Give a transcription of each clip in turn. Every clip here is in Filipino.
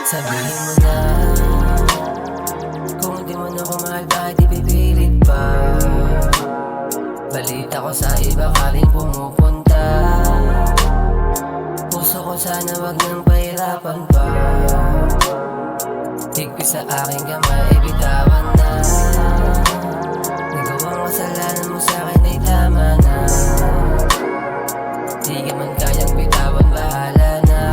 Sabihin mo na, kung hindi mo na ko mahal, bakit ipipilit pa? Balita ko sa iba ka rin pumupunta. Puso ko sana wag nang pahirapan pa. Higpit sa aking kamay, bitawan na. Nagawang kasalanan mo sa akin ay tama na. Di ka man kayang bitawan, bahala na.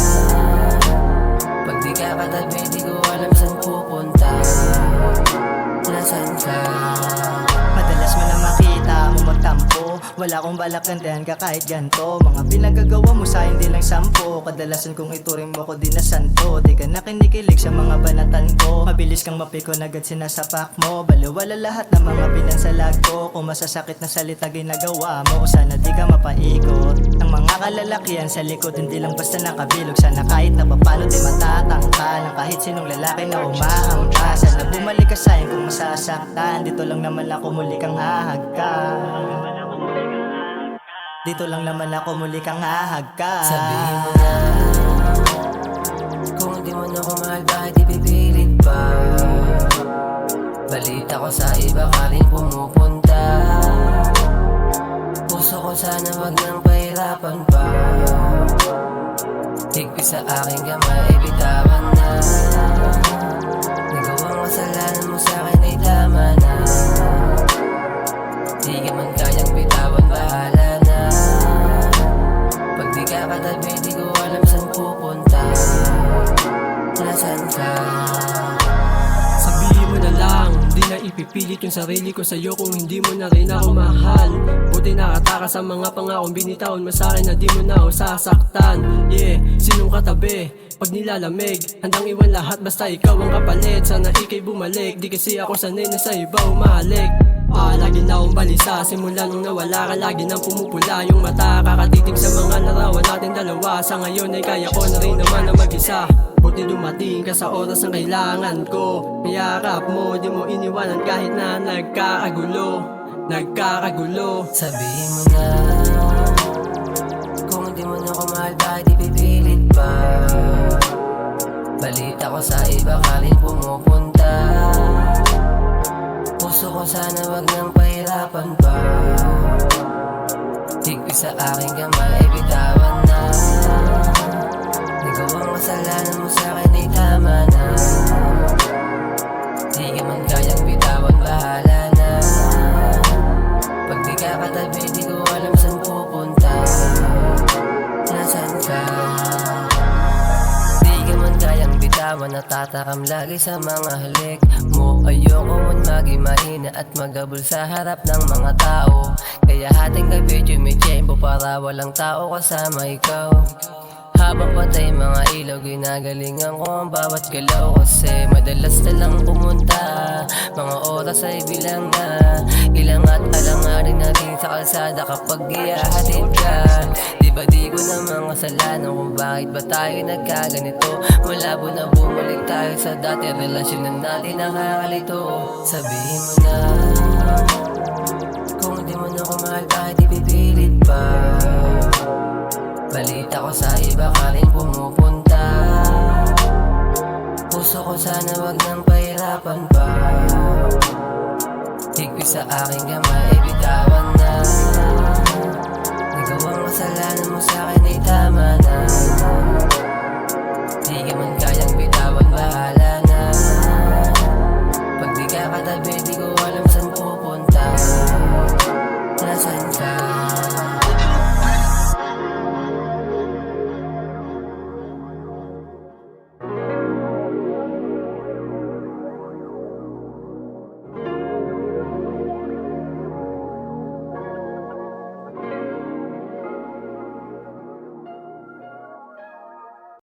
Pag di ka katabi, di ko alam saan pupunta. Nasaan ka? Madalas mo na makita mo magtampo. Wala akong balak gantihan ka kahit ganto. Mga pinagagawa mo sa hindi lang sampo. Kadalasan kung ituring mo ko di na santo. Di ka na kinikilig sa mga banatan ko. Mabilis kang mapikon agad sinasapak mo. Baliwala lahat ng mga pinansalag ko. Kung masasakit na salita ginagawa mo, sana di ka mapaikot. Ang mga kalalakihan sa likod, hindi lang basta nakabilog. Sana kahit na papano di matatangka ng kahit sinong lalaki na umaangka. Sana bumalik ka sa'yo kung masasaktan. Dito lang naman ako muli kang hahagkan. Dito lang naman ako muli kang hahagkan. Sabihin mo na, kung hindi mo na ko mahal, bakit ipipilit pa? Balita ko sa iba ka rin pumupunta. Puso ko sana wag nang pahirapan pa. Higpit sa aking kamay, bitawan na. Nagawang kasalanan mo sa akin ay tama na. Di ka man kayang bitawan, bahala na. Pag di ka katabi, di ko alam saan pupunta. Nasaan ka? Sabihin mo na lang, di na ipipilit yung sarili ko sa'yo kung hindi mo na rin ako mahal. Buti nakataka sa mga pangakong binitawan mo sa'kin na di mo na ako sasaktan. Yeah, sinong katabi? Pag nilalamig, handang iwan lahat basta ikaw ang kapalit. Sana ikay bumalik, di kasi ako sanay na sa iba umalik. Lagi na akong balisa, simula nung nawala ka, lagi nang pumupula yung mata. Kakatitig sa mga larawan natin dalawa. Sa ngayon ay kaya ko na rin naman na mag-isa. Buti dumating ka sa oras na kailangan ko. Niyakap mo, di mo iniwanan kahit na nagkakagulo. Sabihin mo na, kung hindi mo na ko mahal, bakit ipipilit pa? Balita ko sa iba ka rin pumupunta. Puso ko sana wag nang pahirapan pa. Higpit sa aking kamay, bitawan na. Nagawang kasalanan mo sa akin ay tama na. Di ka man kayang bitawan, bahala na. Pag di ka katabi, di ko alam saan pupunta. Nasaan ka? Di ka man kayang bitawan, natatakam lagi sa mga halik mo. Ayoko man maging mahina at magabol sa harap ng mga tao. Kaya hating ka-video may tiyempo para walang tao kasama ikaw. Habang patay mga ilaw, ginagalingan ko ang bawat galaw. Kasi madalas na lang pumunta, mga oras ay bilang na. Ilang at alanganin natin sa kalsada kapag ihahatid ka. Di ba di ko naman kasalanan kung bakit ba tayo nagkaganito. Malabo na bumalik tayo sa dati, relasyon na natin nakakalito. Sabihin mo na, kung hindi mo na ko mahal, bakit ipipilit pa? Balita ko sa iba ka rin pumupunta. Puso ko sana wag nang pahirapan pa. Higpit sa aking kamay,